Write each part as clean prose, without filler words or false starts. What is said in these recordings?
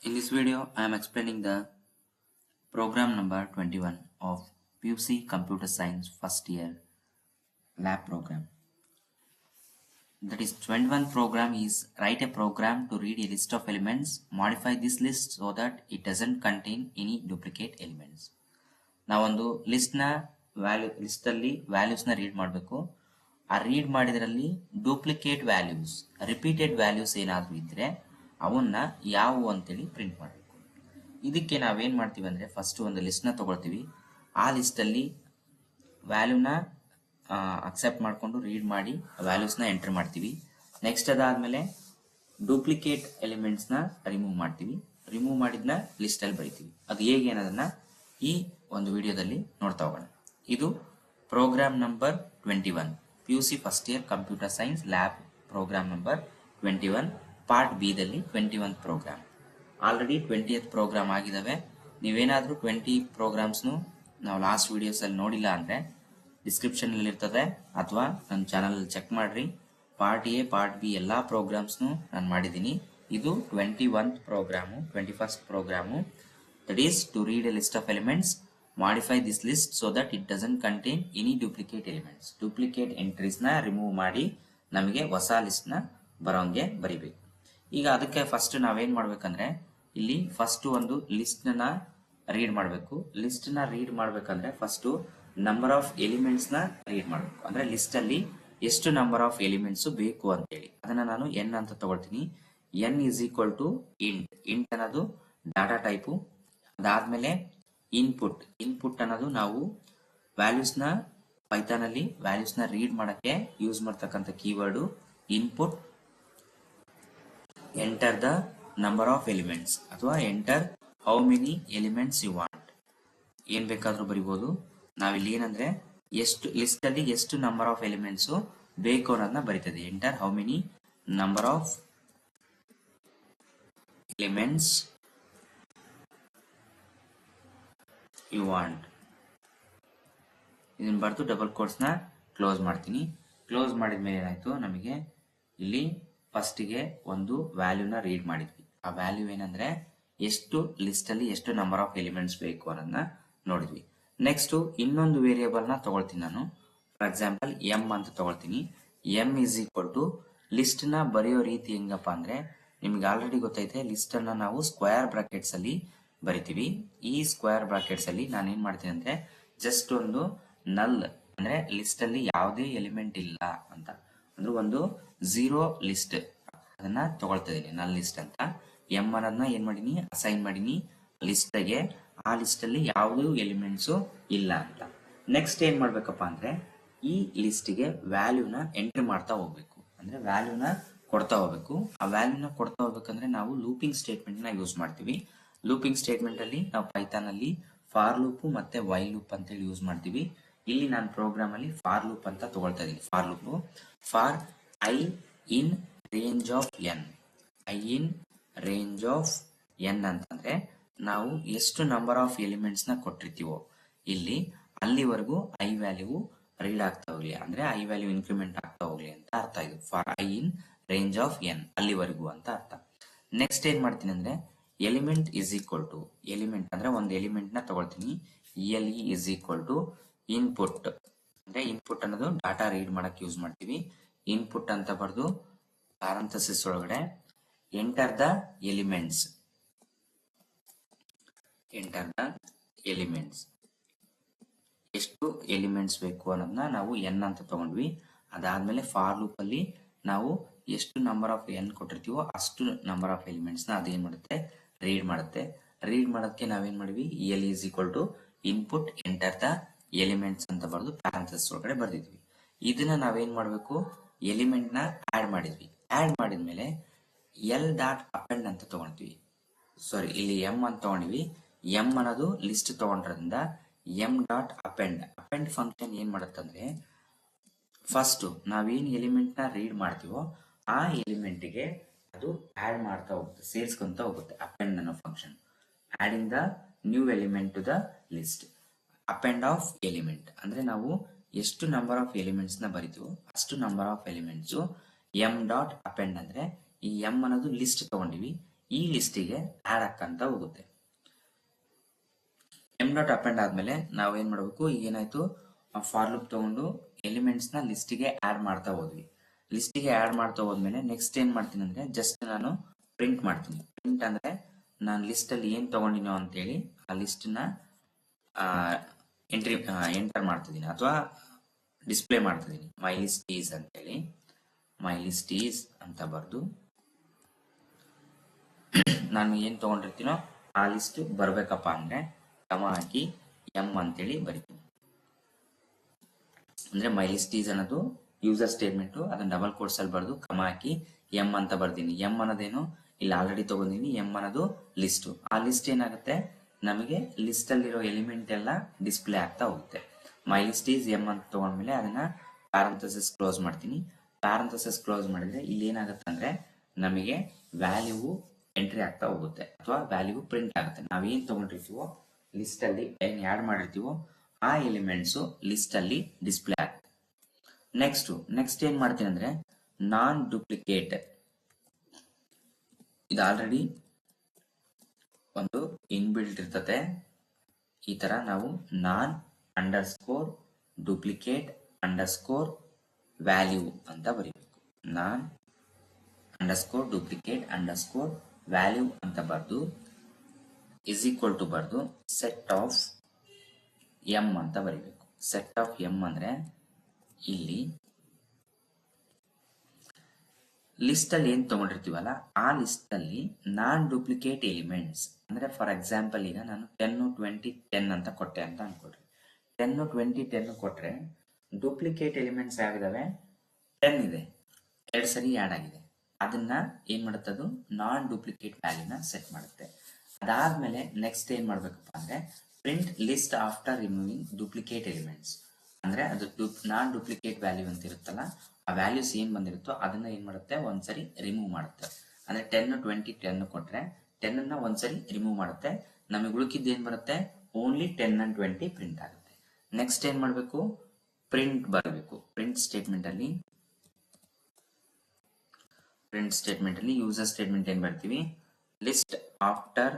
In this video, I am explaining the program number 21 of PUC Computer Science first year lab program. That is 21 program is write a program to read a list of elements, modify this list so that it doesn't contain any duplicate elements. ನಾವೊಂದು list ಅಲ್ಲಿ values ನ read ಮಾಡಬೇಕು. ಆ read ಮಾಡಿದ್ರಲ್ಲಿ duplicate values, repeated values ಏನಾದ್ರು ಇದ್ರೆ ಅವನ್ನ ಯಾವುವು ಅಂತೇಳಿ ಪ್ರಿಂಟ್ ಮಾಡಬೇಕು. ಇದಕ್ಕೆ ನಾವೇನ್ ಮಾಡ್ತೀವಿ ಅಂದ್ರೆ ಫಸ್ಟ್ ಒಂದು ಲಿಸ್ಟ್ ನ ತಗೊಳ್ತೀವಿ. ಆ ಲಿಸ್ಟ್ ಅಲ್ಲಿ ವ್ಯಾಲ್ಯೂನ ಅಕ್ಸೆಪ್ಟ್ ಮಾಡ್ಕೊಂಡು ರೀಡ್ ಮಾಡಿ ವ್ಯಾಲ್ಯೂಸ್ ನ ಎಂಟರ್ ಮಾಡ್ತೀವಿ. ನೆಕ್ಸ್ಟ್ ಅದಾದ್ಮೇಲೆ ಡೂಪ್ಲಿಕೇಟ್ ಎಲಿಮೆಂಟ್ಸ್ ನ ರಿಮೂವ್ ಮಾಡ್ತೀವಿ. ರಿಮೂವ್ ಮಾಡಿದ್ನ ಲಿಸ್ಟ್ ಅಲ್ಲಿ ಬರೀತೀವಿ. ಅದು ಹೇಗೆ ಅನ್ನೋದನ್ನ ಈ ಒಂದು ವಿಡಿಯೋದಲ್ಲಿ ನೋಡ್ತಾ ಹೋಗೋಣ. ಇದು program number 21 PUC first year computer science lab program number 21 part B ದಲ್ಲಿ 21 ಪ್ರೋಗ್ರಾಮ್. ಆಲ್ರೆಡಿ 20th ಪ್ರೋಗ್ರಾಮ್ ಆಗಿದಾವೆ. ನೀವೇನಾದ್ರೂ 20 ಪ್ರೋಗ್ರಾಮ್ಸ್ನು ನಾವು ಲಾಸ್ಟ್ ವಿಡಿಯೋಸ್ ಅಲ್ಲಿ ನೋಡಿಲ್ಲ ಅಂದ್ರೆ ಡಿಸ್ಕ್ರಿಪ್ಷನ್ ಅಲ್ಲಿ ಇರ್ತದೆ ಅಥವಾ ನನ್ನ ಚಾನಲ್ ಚೆಕ್ ಮಾಡ್ರಿ. ಪಾರ್ಟ್ ಎ ಪಾರ್ಟ್ ಬಿ ಎಲ್ಲಾ ಪ್ರೋಗ್ರಾಮ್ಸ್ನು ನಾನು ಮಾಡಿದ್ದೀನಿ. ಇದು 21th program, 21st program. That is to read a list of elements, modify this list so that it doesn't contain any duplicate elements. Duplicate entries ನ remove ಮಾಡಿ ನಮಗೆ ಹೊಸ ಲಿಸ್ಟ್ ನ ಬರೋಂಗೆ ಬರಿಬೇಕು. ಈಗ ಅದಕ್ಕೆ ಫಸ್ಟ್ ನಾವೇನ್ ಮಾಡ್ಬೇಕಂದ್ರೆ ಇಲ್ಲಿ ಫಸ್ಟ್ ಒಂದು ಲಿಸ್ಟ್ ನ ರೀಡ್ ಮಾಡಬೇಕು. ಲಿಸ್ಟ್ ನ ರೀಡ್ ಮಾಡ್ಬೇಕಂದ್ರೆ ಫಸ್ಟ್ ನಂಬರ್ ಆಫ್ ಎಲಿಮೆಂಟ್ಸ್ ನ ರೀಡ್ ಮಾಡಬೇಕು. ಅಂದ್ರೆ ಲಿಸ್ಟ್ ಅಲ್ಲಿ ಎಷ್ಟು ನಂಬರ್ ಆಫ್ ಎಲಿಮೆಂಟ್ಸ್ ಬೇಕು ಅಂತ ಹೇಳಿ ಅದನ್ನ ನಾನು ಎನ್ ಅಂತ ತಗೊಳ್ತೀನಿ. N is equal to int. Int ಅನ್ನೋದು ಡಾಟಾ ಟೈಪು. ಅದಾದ್ಮೇಲೆ ಇನ್ಪುಟ್ ಅನ್ನೋದು ನಾವು ವ್ಯಾಲ್ಯೂಸ್ ನ ಪೈಥಾನ್ ಅಲ್ಲಿ ವ್ಯಾಲ್ಯೂಸ್ ನ ರೀಡ್ ಮಾಡಕ್ಕೆ ಯೂಸ್ ಮಾಡ್ತಕ್ಕಂಥ keyword input. Enter the number of elements ಅಥವಾ enter how many elements you want. ಏನ್ ಬೇಕಾದ್ರೂ ಬರಿಬಹುದು. ನಾವಿಲ್ಲಿ ಏನಂದ್ರೆ ಎಷ್ಟು ಲಿಸ್ಟ್ ಅಲ್ಲಿ ಎಷ್ಟು ನಂಬರ್ ಆಫ್ ಎಲಿಮೆಂಟ್ಸ್ ಬೇಕು ಅನ್ನೋದನ್ನ ಬರೀತದೆ. Enter how many number of elements you want. ಇದನ್ನ ಬರ್ದು ಡಬಲ್ ಕೋಟ್ಸ್ ನ ಕ್ಲೋಸ್ ಮಾಡ್ತೀನಿ. ಕ್ಲೋಸ್ ಮಾಡಿದ್ಮೇಲೆ ಏನಾಯ್ತು, ನಮಗೆ ಇಲ್ಲಿ ಫಸ್ಟ್ ಗೆ ಒಂದು ವ್ಯಾಲ್ಯೂನ ರೀಡ್ ಮಾಡಿದ್ವಿ. ಆ ವ್ಯಾಲ್ಯೂ ಏನಂದ್ರೆ ಎಷ್ಟು ಲಿಸ್ಟ್ ಅಲ್ಲಿ ಎಷ್ಟು ನಂಬರ್ ಆಫ್ ಎಲಿಮೆಂಟ್ಸ್ ಬೇಕು ಅನ್ನೋದನ್ನ ನೋಡಿದ್ವಿ. ನೆಕ್ಸ್ಟ್ ಇನ್ನೊಂದು ವೇರಿಯೇಬಲ್ ನ ತಗೊಳ್ತೀನಿ ನಾನು. ಫಾರ್ ಎಕ್ಸಾಂಪಲ್ ಎಂ ಅಂತ ತಗೊಳ್ತೀನಿ. M is equal to list ನ ಬರೆಯೋ ರೀತಿ ಹೆಂಗಪ್ಪ ಅಂದ್ರೆ ನಿಮ್ಗೆ ಆಲ್ರೆಡಿ ಗೊತ್ತೈತೆ. ಲಿಸ್ಟ್ ಅನ್ನ ನಾವು ಸ್ಕ್ವೇರ್ ಬ್ರಾಕೆಟ್ಸ್ ಅಲ್ಲಿ ಬರಿತೀವಿ. ಈ ಸ್ಕ್ವೇರ್ ಬ್ರಾಕೆಟ್ಸ್ ಅಲ್ಲಿ ನಾನು ಏನ್ ಮಾಡ್ತೀನಿ ಅಂದ್ರೆ ಜಸ್ಟ್ ಒಂದು ನಲ್ ಅಂದ್ರೆ ಲಿಸ್ಟ್ ಅಲ್ಲಿ ಯಾವುದೇ ಎಲಿಮೆಂಟ್ ಇಲ್ಲ ಅಂತ ಅಂದ್ರೆ ಒಂದು ಝೀರೋ ಲಿಸ್ಟ್ ಅದನ್ನ ತಗೊಳ್ತಾ ಇದೀನಿ, ನಲ್ ಲಿಸ್ಟ್ ಅಂತ. ಎಂ ಅನ್ನೋದನ್ನ ಏನ್ ಮಾಡೀನಿ, ಅಸೈನ್ ಮಾಡೀನಿ ಲಿಸ್ಟ್ ಗೆ. ಆ ಲಿಸ್ಟ್ ಅಲ್ಲಿ ಯಾವುದೇ ಎಲಿಮೆಂಟ್ಸ್ ಇಲ್ಲ ಅಂತ. ನೆಕ್ಸ್ಟ್ ಏನ್ ಮಾಡ್ಬೇಕಪ್ಪ ಅಂದ್ರೆ ಈ ಲಿಸ್ಟ್ ಗೆ ವ್ಯಾಲ್ಯೂನ ಎಂಟ್ರಿ ಮಾಡ್ತಾ ಹೋಗ್ಬೇಕು. ಅಂದ್ರೆ ವ್ಯಾಲ್ಯೂನ ಕೊಡ್ತಾ ಹೋಗ್ಬೇಕು. ಆ ವ್ಯಾಲ್ಯೂನ ಕೊಡ್ತಾ ಹೋಗ್ಬೇಕಂದ್ರೆ ನಾವು ಲೂಪಿಂಗ್ ಸ್ಟೇಟ್ಮೆಂಟ್ ನ ಯೂಸ್ ಮಾಡ್ತೀವಿ. ಲೂಪಿಂಗ್ ಸ್ಟೇಟ್ಮೆಂಟ್ ಅಲ್ಲಿ ನಾವು ಪೈಥಾನ್ ಅಲ್ಲಿ ಫಾರ್ ಲೂಪ್ ಮತ್ತೆ ವೈಲ್ ಲೂಪ್ ಅಂತ ಹೇಳಿ ಯೂಸ್ ಮಾಡ್ತೀವಿ. ಇಲ್ಲಿ ನಾನು ಪ್ರೋಗ್ರಾಮ್ ಅಲ್ಲಿ ಫಾರ್ ಲೂಪ್ ಅಂತ ತಗೊಳ್ತಾ ಇದೀನಿ. For loop for I in range of N. I in range of N ಅಂತಂದ್ರೆ ನಾವು ಎಷ್ಟು ನಂಬರ್ ಆಫ್ ಎಲಿಮೆಂಟ್ಸ್ ನ ಕೊಟ್ಟಿರ್ತೀವೋ ಇಲ್ಲಿ ಅಲ್ಲಿವರೆಗೂ ಐ ವ್ಯಾಲ್ಯೂ ರೀಡ್ ಆಗ್ತಾ ಹೋಗ್ಲಿ, ಅಂದ್ರೆ ಐ ವ್ಯಾಲ್ಯೂ ಇನ್ಕ್ರಿಮೆಂಟ್ ಆಗ್ತಾ ಹೋಗ್ಲಿ ಅಂತ ಅರ್ಥ. ಇದು for I in range of N ಅಲ್ಲಿವರೆಗೂ ಅಂತ ಅರ್ಥ. ನೆಕ್ಸ್ಟ್ ಏನ್ ಮಾಡ್ತೀನಿ ಅಂದ್ರೆ element is equal to element ಅಂದ್ರೆ ಒಂದು ಎಲಿಮೆಂಟ್ ನ ತಗೊಳ್ತೀನಿ. L E is equal to input. ಅಂದ್ರೆ ಇನ್ಪುಟ್ ಅನ್ನೋದು ಡಾಟಾ ರೀಡ್ ಮಾಡಕ್ ಯೂಸ್ ಮಾಡ್ತೀವಿ. ಇನ್ಪುಟ್ ಅಂತ ಬರೆದು ಪ್ಯಾರಂಥಸಿಸ್ ಒಳಗಡೆ enter the elements. Enter the elements. ಎಷ್ಟು ಎಲಿಮೆಂಟ್ಸ್ ಬೇಕು ಅನ್ನೋದನ್ನ ನಾವು ಎನ್ ಅಂತ ತಗೊಂಡ್ವಿ. ಅದಾದ್ಮೇಲೆ ಫಾರ್ ಲೂಪ್ ಅಲ್ಲಿ ನಾವು ಎಷ್ಟು ನಂಬರ್ ಆಫ್ ಎನ್ ಕೊಟ್ಟಿರ್ತೀವೋ ಅಷ್ಟು ನಂಬರ್ ಆಫ್ ಎಲಿಮೆಂಟ್ಸ್ ನ ಅದೇನ್ ಮಾಡುತ್ತೆ, ರೀಡ್ ಮಾಡುತ್ತೆ. ರೀಡ್ ಮಾಡೋದಕ್ಕೆ ನಾವೇನ್ ಮಾಡಿವಿ, L is equal to input enter the elements ಅಂತ ಬರೆದು ಪ್ಯಾರಂಥಸಿಸ್ ಒಳಗಡೆ ಬರ್ದಿದ್ವಿ. ಇದನ್ನ ನಾವೇನ್ ಮಾಡ್ಬೇಕು, ಎಲಿಮೆಂಟ್ ನ ಆಡ್ ಮಾಡಿದ್ವಿ. ಆಡ್ ಮಾಡಿದ್ಮೇಲೆ ಎಲ್ ಡಾಟ್ ಅಪೆಂಡ್ ಅಂತ ತಗೊಂಡ್ವಿ. ಸಾರಿ, ಇಲ್ಲಿ ಎಂ ಅಂತ ತಗೊಂಡ್ವಿ. ಎಂ ಅನ್ನೋದು ಲಿಸ್ಟ್ ತಗೊಂಡ್ರಿಂದ M dot append. Append function ಏನ್ ಮಾಡುತ್ತಂದ್ರೆ ಫಸ್ಟ್ ನಾವೇನ್ ಎಲಿಮೆಂಟ್ ನ ರೀಡ್ ಮಾಡ್ತೀವೋ ಆ ಎಲಿಮೆಂಟ್ ಗೆ ಅದು ಆಡ್ ಮಾಡ್ತಾ ಹೋಗುತ್ತೆ, ಸೇರ್ಸ್ಕೊಂತ ಹೋಗುತ್ತೆ. ಅಪೆಂಡ್ ಅನ್ನೋ function adding the new element to the list. Append of element ಅಂದ್ರೆ ನಾವು ಎಷ್ಟು ನಂಬರ್ ಆಫ್ ಎಲಿಮೆಂಟ್ಸ್ ನ ಬರಿತೀವೋ ಅಷ್ಟು number of elements. M dot append ಅಂದ್ರೆ ಈ ಎಂ ಅನ್ನೋದು ಲಿಸ್ಟ್ ತಗೊಂಡಿವಿ. ಈ ಲಿಸ್ಟಿಗೆ ಆಡ್ ಹಾಕಂತ ಹೋಗುತ್ತೆ. m.append ಆದ್ಮೇಲೆ ನಾವು ಏನ್ ಮಾಡಬೇಕು, ಈಗ ಏನಾಯ್ತು, ಫಾರ್ ಲೂಪ್ ತಗೊಂಡು ಎಲಿಮೆಂಟ್ಸ್ ನ ಲಿಸ್ಟಿಗೆ ಆಡ್ ಮಾಡ್ತಾ ಹೋದ್ವಿ. ಲಿಸ್ಟಿಗೆ ಆಡ್ ಮಾಡ್ತಾ ಹೋದ್ಮೇಲೆ ನೆಕ್ಸ್ಟ್ ಏನ್ ಮಾಡ್ತೀನಿ ಅಂದ್ರೆ ಜಸ್ಟ್ ನಾನು ಪ್ರಿಂಟ್ ಮಾಡ್ತೀನಿ. ಪ್ರಿಂಟ್ ಅಂದ್ರೆ ನಾನು ಲಿಸ್ಟ್ ಅಲ್ಲಿ ಏನ್ ತಗೊಂಡಿನೋ ಅಂತೇಳಿ ಆ ಲಿಸ್ಟ್ ನ ಎಂಟರ್ ಮಾಡ್ತಿದ್ದೀನಿ ಅಥವಾ ಡಿಸ್ಪ್ಲೇ ಮಾಡ್ತಿದ್ದೀನಿ. ಮೈ ಲಿಸ್ಟ್ ಈಸ್ ಅಂತೇಳಿ ಮೈ ಲಿಸ್ಟ್ ಈಸ್ ಅಂತ ಬರ್ದು ನಾನು ಏನ್ ತಗೊಂಡಿರ್ತೀನೋ ಆ ಲಿಸ್ಟ್ ಬರ್ಬೇಕಪ್ಪ ಅಂದ್ರೆ ಕಮ ಹಾಕಿ ಎಂ ಅಂತೇಳಿ ಬರಿತೀನಿ. ಅಂದ್ರೆ ಮೈ ಲಿಸ್ಟ್ ಈಸ್ ಅನ್ನೋದು ಯೂಸರ್ ಸ್ಟೇಟ್ಮೆಂಟ್, ಅದನ್ನ ಡಬಲ್ ಕೋಟ್ಸ್ ಅಲ್ಲಿ ಬರ್ದು ಕಮ ಹಾಕಿ ಎಂ ಅಂತ ಬರ್ದೀನಿ. ಎಂ ಅನ್ನೋದೇನು ಇಲ್ಲಿ ಆಲ್ರೆಡಿ ತಗೊಂಡಿನಿ, ಎಂ ಅನ್ನೋದು ಲಿಸ್ಟ್. ಆ ಲಿಸ್ಟ್ ಏನಾಗುತ್ತೆ, ನಮಗೆ ಲಿಸ್ಟ್ ಅಲ್ಲಿರೋ ಎಲಿಮೆಂಟ್ ಎಲ್ಲ ಡಿಸ್ಪ್ಲೇ ಆಗ್ತಾ ಹೋಗುತ್ತೆ. ಮೈ ಲಿಸ್ಟ್ ಈಸ್ ಎಂ ಅಂತ ತಗೊಂಡ್ಮೇಲೆ ಅದನ್ನ ಪ್ಯಾರಂಥಸಿಸ್ ಕ್ಲೋಸ್ ಮಾಡ್ತೀನಿ. ಪ್ಯಾರಂಥಸಿಸ್ ಕ್ಲೋಸ್ ಮಾಡಿದ್ರೆ ಇಲ್ಲಿ ಏನಾಗುತ್ತೆ ಅಂದ್ರೆ ನಮಗೆ ವ್ಯಾಲ್ಯೂ ಎಂಟ್ರಿ ಆಗ್ತಾ ಹೋಗುತ್ತೆ ಅಥವಾ ವ್ಯಾಲ್ಯೂ ಪ್ರಿಂಟ್ ಆಗುತ್ತೆ. ನಾವೇನ್ ತಗೊಂಡಿರ್ತೀವೋ ಲಿಸ್ಟ್ ಅಲ್ಲಿ ಏನ್ ಆಡ್ ಮಾಡಿರ್ತೀವೋ ಆ ಎಲಿಮೆಂಟ್ಸ್ ಲಿಸ್ಟ್ ಅಲ್ಲಿ ಡಿಸ್ಪ್ಲೇ ಆಗುತ್ತೆ. ನೆಕ್ಸ್ಟ್ ಏನ್ ಮಾಡ್ತೀನಿ ಅಂದ್ರೆ ನಾನ್ ಡೂಪ್ಲಿಕೇಟ್, ಇದು ಆಲ್ರೆಡಿ ಒಂದು ಇನ್ಬಿಲ್ಟ್ ಇರ್ತದೆ. ಈ ತರ ನಾವು ನಾನ್ ಅಂಡರ್ಸ್ಕೋರ್ ಡೂಪ್ಲಿಕೇಟ್ ಅಂಡರ್ಸ್ಕೋರ್ ವ್ಯಾಲ್ಯೂ ಅಂತ ಬರೀಬೇಕು. ನಾನ್ ಅಂಡರ್ಸ್ಕೋರ್ ಡೂಪ್ಲಿಕೇಟ್ ಅಂಡರ್ಸ್ಕೋರ್ ವ್ಯಾಲ್ಯೂ ಅಂತ ಬರ್ದು ಇಸ್ ಈಕ್ವಲ್ ಟು ಬರ್ದು ಸೆಟ್ ಆಫ್ ಎಂ ಅಂತ ಬರೀಬೇಕು. ಸೆಟ್ ಆಫ್ ಎಂ ಅಂದ್ರೆ ಇಲ್ಲಿ ಲಿಸ್ಟ್ ಅಲ್ಲಿ ಏನ್ ತಗೊಂಡಿರ್ತೀವಲ್ಲ ಆ ಲಿಸ್ಟ್ ಅಲ್ಲಿ ನಾನ್ ಡೂಪ್ಲಿಕೇಟ್ ಎಲಿಮೆಂಟ್ಸ್ ಅಂದ್ರೆ ಫಾರ್ ಎಕ್ಸಾಂಪಲ್ ಈಗ ನಾನು 10, 20, 10 ಅಂತ ಕೊಟ್ಟೆ ಅಂತ ಅನ್ಕೊಳ್ರಿ. 10, 20, 10 ಕೊಟ್ರೆ ಡೂಪ್ಲಿಕೇಟ್ ಎಲಿಮೆಂಟ್ಸ್ ಯಾವಿದಾವೆ, 10 ಇದೆ, 2 ಸರಿ ಆಡ್ ಆಗಿದೆ. ಅದನ್ನ ಏನ್ ಮಾಡುತ್ತೆ, ಅದು ನಾನ್ ಡೂಪ್ಲಿಕೇಟ್ ವ್ಯಾಲ್ಯೂನ ಸೆಟ್ ಮಾಡುತ್ತೆ. ಅದಾದ್ಮೇಲೆ ನೆಕ್ಸ್ಟ್ ಏನ್ ಮಾಡ್ಬೇಕಪ್ಪ ಅಂದ್ರೆ print list after removing duplicate elements. ಅಂದ್ರೆ ಅದು ನಾನ್ ಡೂಪ್ಲಿಕೇಟ್ ವ್ಯಾಲ್ಯೂ ಅಂತ ಇರುತ್ತಲ್ಲ, ಆ ವ್ಯಾಲ್ಯೂಸ್ ಏನ್ ಬಂದಿರುತ್ತೋ ಅದನ್ನ ಏನ್ ಮಾಡುತ್ತೆ, ಒಂದ್ಸರಿ ರಿಮೂವ್ ಮಾಡುತ್ತೆ. ಅಂದ್ರೆ 10, 20, 10 ಕೊಟ್ರೆ 10 ಅನ್ನ ಒಂದ್ಸರಿ ರಿಮೂವ್ ಮಾಡುತ್ತೆ. ನಮಗೆ ಉಳಿಕಿದ್ದು ಏನ್ ಬರುತ್ತೆ, ಓನ್ಲಿ 10 and 20 ಪ್ರಿಂಟ್ ಆಗುತ್ತೆ. ನೆಕ್ಸ್ಟ್ ಏನ್ ಮಾಡ್ಬೇಕು, ಪ್ರಿಂಟ್ ಬರಬೇಕು. ಪ್ರಿಂಟ್ ಸ್ಟೇಟ್ಮೆಂಟ್ ಅಲ್ಲಿ ಯೂಸರ್ ಸ್ಟೇಟ್ಮೆಂಟ್ ಏನ್ ಬರ್ತೀವಿ, list after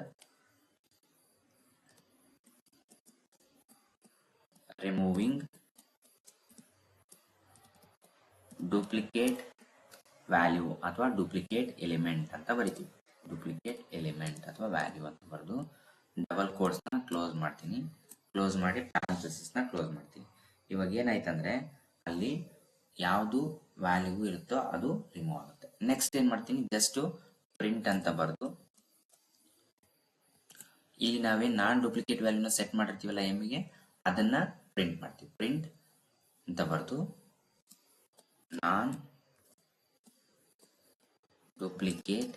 removing duplicate value ಅಥವಾ ಡೂಪ್ಲಿಕೇಟ್ ಎಲಿಮೆಂಟ್ ಅಂತ ಬರಿತೀವಿ. ಡೂಪ್ಲಿಕೇಟ್ ಎಲಿಮೆಂಟ್ ಅಥವಾ ವ್ಯಾಲ್ಯೂ ಅಂತ ಬರೆದು ಡಬಲ್ ಕೋಟ್ಸ್ ನ ಕ್ಲೋಸ್ ಮಾಡ್ತೀನಿ. ಕ್ಲೋಸ್ ಮಾಡಿ ಪ್ಯಾರಂಥಸಿಸ್ ನ ಕ್ಲೋಸ್ ಮಾಡ್ತೀನಿ. ಇವಾಗ ಏನಾಯ್ತಂದ್ರೆ ಅಲ್ಲಿ ಯಾವುದು ವ್ಯಾಲ್ಯೂ ಇರುತ್ತೋ ಅದು ರಿಮೂವ್ ಆಗುತ್ತೆ. ನೆಕ್ಸ್ಟ್ ಏನ್ ಮಾಡ್ತೀನಿ, ಜಸ್ಟ್ ಪ್ರಿಂಟ್ ಅಂತ ಬರೆದು ಇಲ್ಲಿ ನಾವೇನ್ ನಾನ್ ಡೂಪ್ಲಿಕೇಟ್ ವ್ಯಾಲ್ಯೂನ ಸೆಟ್ ಮಾಡಿರ್ತೀವಲ್ಲ ಎಮ್ಗೆ, ಅದನ್ನ ಪ್ರಿಂಟ್ ಮಾಡ್ತೀವಿ. ಪ್ರಿಂಟ್ ಅಂತ ಬರೆದು ನಾನ್ ಡೂಪ್ಲಿಕೇಟ್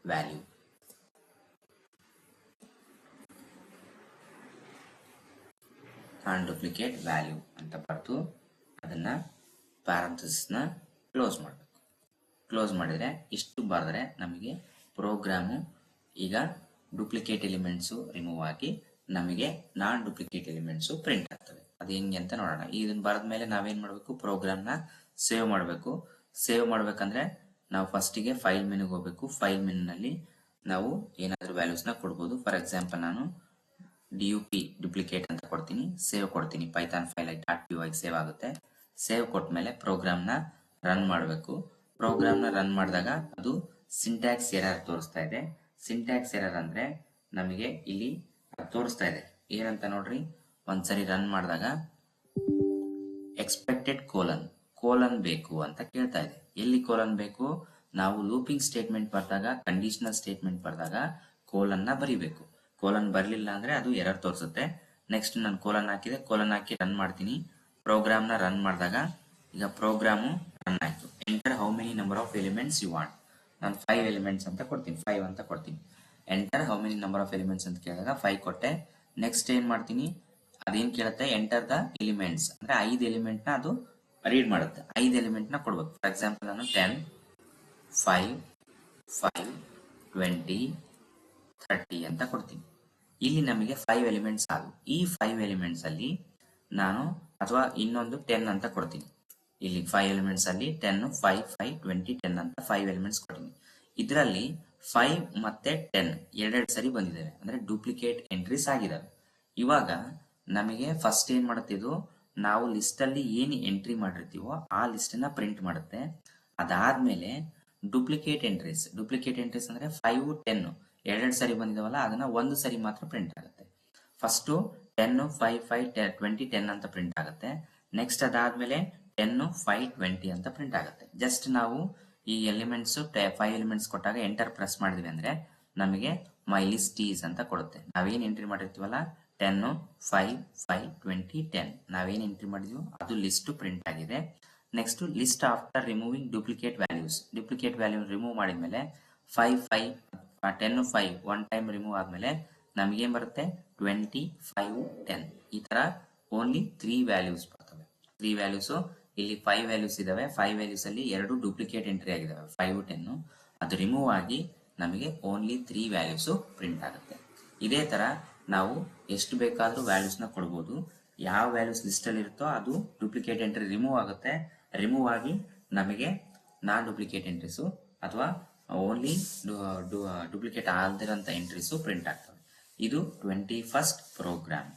ವ್ಯಾಲ್ಯೂ ನಾನ್ ಡೂಪ್ಲಿಕೇಟ್ ವ್ಯಾಲ್ಯೂ ಅಂತ ಬರೆದು ಅದನ್ನ ಪ್ಯಾರಂಥಸಿಸ್ ನ ಕ್ಲೋಸ್ ಮಾಡಬೇಕು. ಕ್ಲೋಸ್ ಮಾಡಿದ್ರೆ ಇಷ್ಟು ಬರೆದ್ರೆ ನಮಗೆ ಪ್ರೋಗ್ರಾಮು ಈಗ ಡೂಪ್ಲಿಕೇಟ್ ಎಲಿಮೆಂಟ್ಸು ರಿಮೂವ್ ಆಗಿ ನಮಗೆ ನಾನ್ ಡೂಪ್ಲಿಕೇಟ್ ಎಲಿಮೆಂಟ್ಸು ಪ್ರಿಂಟ್ ಆಗ್ತವೆ. ಅದು ಹೆಂಗೆ ಅಂತ ನೋಡೋಣ. ಇದನ್ನ ಬರೆದ ಮೇಲೆ ನಾವೇನ್ ಮಾಡಬೇಕು, ಪ್ರೋಗ್ರಾಮ್ನ ಸೇವ್ ಮಾಡಬೇಕು. ಸೇವ್ ಮಾಡ್ಬೇಕಂದ್ರೆ ನಾವು ಫಸ್ಟಿಗೆ ಫೈಲ್ ಮೆನುಗೆ ಹೋಗ್ಬೇಕು. ಫೈಲ್ ಮೆನುನಲ್ಲಿ ನಾವು ಏನಾದರೂ ವ್ಯಾಲ್ಯೂಸ್ನ ಕೊಡ್ಬೋದು. ಫಾರ್ ಎಕ್ಸಾಂಪಲ್ ನಾನು DUP ಡೂಪ್ಲಿಕೇಟ್ ಅಂತ ಕೊಡ್ತೀನಿ, ಸೇವ್ ಕೊಡ್ತೀನಿ. ಪೈಥಾನ್ ಫೈಲ್ .py ಸೇವ್ ಆಗುತ್ತೆ. ಸೇವ್ ಕೊಟ್ಮೇಲೆ ಪ್ರೋಗ್ರಾಮ್ನ ರನ್ ಮಾಡಬೇಕು. ಪ್ರೋಗ್ರಾಮ್ನ ರನ್ ಮಾಡಿದಾಗ ಅದು ಸಿಂಟ್ಯಾಕ್ಸ್ ಎರರ್ ತೋರಿಸ್ತಾ ಇದೆ. ಸಿಂಟ್ಯಾಕ್ಸ್ ಎರರ್ ಅಂದ್ರೆ ನಮಗೆ ಇಲ್ಲಿ ತೋರಿಸ್ತಾ ಇದೆ ಏನಂತ ನೋಡ್ರಿ. ಒಂದ್ಸರಿ ರನ್ ಮಾಡಿದಾಗ ಎಕ್ಸ್ಪೆಕ್ಟೆಡ್ ಕೋಲನ್ ಬೇಕು ಅಂತ ಕೇಳ್ತಾ ಇದೆ. ಎಲ್ಲಿ ಕೋಲನ್ ಬೇಕು, ನಾವು ಲೂಪಿಂಗ್ ಸ್ಟೇಟ್ಮೆಂಟ್ ಬರ್ದಾಗ, ಕಂಡೀಷನಲ್ ಸ್ಟೇಟ್ಮೆಂಟ್ ಬರ್ದಾಗ ಕೋಲನ್ ನ ಬರಿಬೇಕು. ಕೋಲನ್ ಬರಲಿಲ್ಲ ಅಂದ್ರೆ ಅದು ಎರರ್ ತೋರಿಸುತ್ತೆ. ನೆಕ್ಸ್ಟ್ ನಾನು ಕೋಲನ್ ಹಾಕಿದೆ, ಕೋಲನ್ ಹಾಕಿ ರನ್ ಮಾಡ್ತೀನಿ. ಪ್ರೋಗ್ರಾಮ್ ನ ರನ್ ಮಾಡಿದಾಗ ಈಗ ಪ್ರೋಗ್ರಾಮು ರನ್ ಆಯ್ತು. Enter how many number of elements you want. ನಾನು 5 ಎಲಿಮೆಂಟ್ಸ್ ಅಂತ ಕೊಡ್ತೀನಿ, 5 ಅಂತ ಕೊಡ್ತೀನಿ. Enter how many number of elements ಅಂತ ಕೇಳಿದಾಗ 5 ಕೊಟ್ಟೆ. ನೆಕ್ಸ್ಟ್ ಏನ್ ಮಾಡ್ತೀನಿ, ಅದೇನ್ ಕೇಳುತ್ತೆ, ಎಂಟರ್ ದ ಎಲಿಮೆಂಟ್ಸ್ ಅಂದ್ರೆ 5 ಎಲಿಮೆಂಟ್ ನ ಅದು ರೀಡ್ ಮಾಡುತ್ತೆ. 5 ಎಲಿಮೆಂಟ್ ನ ಕೊಡ್ಬೇಕು. ಫಾರ್ ಎಕ್ಸಾಂಪಲ್ ನಾನು 10, 5, 5, 20, 30 ಅಂತ ಕೊಡ್ತೀನಿ. ಇಲ್ಲಿ ನಮಗೆ 5 ಎಲಿಮೆಂಟ್ಸ್ ಆದವು. ಈ 5 ಎಲಿಮೆಂಟ್ಸ್ ಅಲ್ಲಿ ನಾನು ಅಥವಾ ಇನ್ನೊಂದು 10 ಅಂತ ಕೊಡ್ತೀನಿ. ಇಲ್ಲಿ 5 ಎಲಿಮೆಂಟ್ಸ್ ಅಲ್ಲಿ 10 5 5 20 10 ಅಂತ 5 ಎಲಿಮೆಂಟ್ಸ್ ಕೊಟ್ಟಿನಿ. ಇದರಲ್ಲಿ 5 ಮತ್ತೆ 10 ಎರಡೆರಡು ಸರಿ ಬಂದಿದ್ದಾವೆ, ಅಂದ್ರೆ ಡೂಪ್ಲಿಕೇಟ್ ಎಂಟ್ರೀಸ್ ಆಗಿದಾವೆ. ಇವಾಗ ನಮಗೆ ಫಸ್ಟ್ ಏನ್ ಮಾಡುತ್ತೆ ಇದು, ನಾವು ಲಿಸ್ಟ್ ಅಲ್ಲಿ ಏನು ಎಂಟ್ರಿ ಮಾಡಿರ್ತೀವೋ ಆ ಲಿಸ್ಟ್ ನ ಪ್ರಿಂಟ್ ಮಾಡುತ್ತೆ. ಅದಾದ್ಮೇಲೆ ಡೂಪ್ಲಿಕೇಟ್ ಎಂಟ್ರೀಸ್ ಅಂದ್ರೆ 5 10 ಎರಡೆರಡು ಸರಿ ಬಂದಿದಾವಲ್ಲ, ಅದನ್ನ ಒಂದು ಸರಿ ಮಾತ್ರ ಪ್ರಿಂಟ್ ಆಗುತ್ತೆ. ಫಸ್ಟ್ 10 5 5 20 10 ಅಂತ ಪ್ರಿಂಟ್ ಆಗುತ್ತೆ. ನೆಕ್ಸ್ಟ್ ಅದಾದ್ಮೇಲೆ 10 5 20 ಅಂತ ಪ್ರಿಂಟ್ ಆಗುತ್ತೆ. ಜಸ್ಟ್ ನಾವು ಈ ಎಲಿಮೆಂಟ್ಸ್ 5 ಎಲಿಮೆಂಟ್ಸ್ ಕೊಟ್ಟಾಗ ಎಂಟರ್ ಪ್ರೆಸ್ ಮಾಡಿದ್ವಿ ಅಂದ್ರೆ ನಮಗೆ ಮೈ ಲಿಸ್ಟ್ ಈಸ್ ಅಂತ ಕೊಡುತ್ತೆ. ನಾವೇನ್ ಎಂಟ್ರಿ ಮಾಡಿರ್ತೀವಲ್ಲ 10 5 5 20 10 ನಾವೇನ್ ಎಂಟ್ರಿ ಮಾಡಿದ್ವಿ ಅದು ಲಿಸ್ಟ್ ಪ್ರಿಂಟ್ ಆಗಿದೆ. Next list after removing duplicate value remove ಮಾಡಿದ್ಮೇಲೆ 5 5 10 5 ಒನ್ ಟೈಮ್ ರಿಮೂವ್ ಆದ್ಮೇಲೆ ನಮಗೇನ್ ಬರುತ್ತೆ 20 5 10 ಈ ತರ ಓನ್ಲಿ 3 ವ್ಯಾಲ್ಯೂಸ್ ಬರ್ತವೆ. 3 ವ್ಯಾಲ್ಯೂಸ್ ಇಲ್ಲಿ 5 ವ್ಯಾಲ್ಯೂಸ್ ಇದಾವೆ. 5 ವ್ಯಾಲ್ಯೂಸ್ ಅಲ್ಲಿ ಎರಡು ಡೂಪ್ಲಿಕೇಟ್ ಎಂಟ್ರಿ ಆಗಿದಾವೆ 5 10, ಅದು ರಿಮೂವ್ ಆಗಿ ನಮಗೆ ಓನ್ಲಿ 3 ವ್ಯಾಲ್ಯೂಸ್ ಪ್ರಿಂಟ್ ಆಗುತ್ತೆ. ಇದೇ ತರ ನಾವು ಎಷ್ಟು ಬೇಕಾದ್ರೂ ವ್ಯಾಲ್ಯೂಸ್ ನ ಕೊಡಬಹುದು. ಯಾವ ವ್ಯಾಲ್ಯೂಸ್ ಲಿಸ್ಟ್ ಅಲ್ಲಿ ಇರುತ್ತೋ ಅದು ಡೂಪ್ಲಿಕೇಟ್ ಎಂಟ್ರಿ ರಿಮೂವ್ ಆಗುತ್ತೆ. ರಿಮೂವ್ ಆಗಿ ನಮಗೆ ನಾನ್ ಡೂಪ್ಲಿಕೇಟ್ ಎಂಟ್ರೀಸು ಅಥವಾ ಓನ್ಲಿ ಡೂಪ್ಲಿಕೇಟ್ ಆಗದಿರೋಂಥ ಎಂಟ್ರೀಸು ಪ್ರಿಂಟ್ ಆಗ್ತವೆ. ಇದು 21st ಪ್ರೋಗ್ರಾಮ್.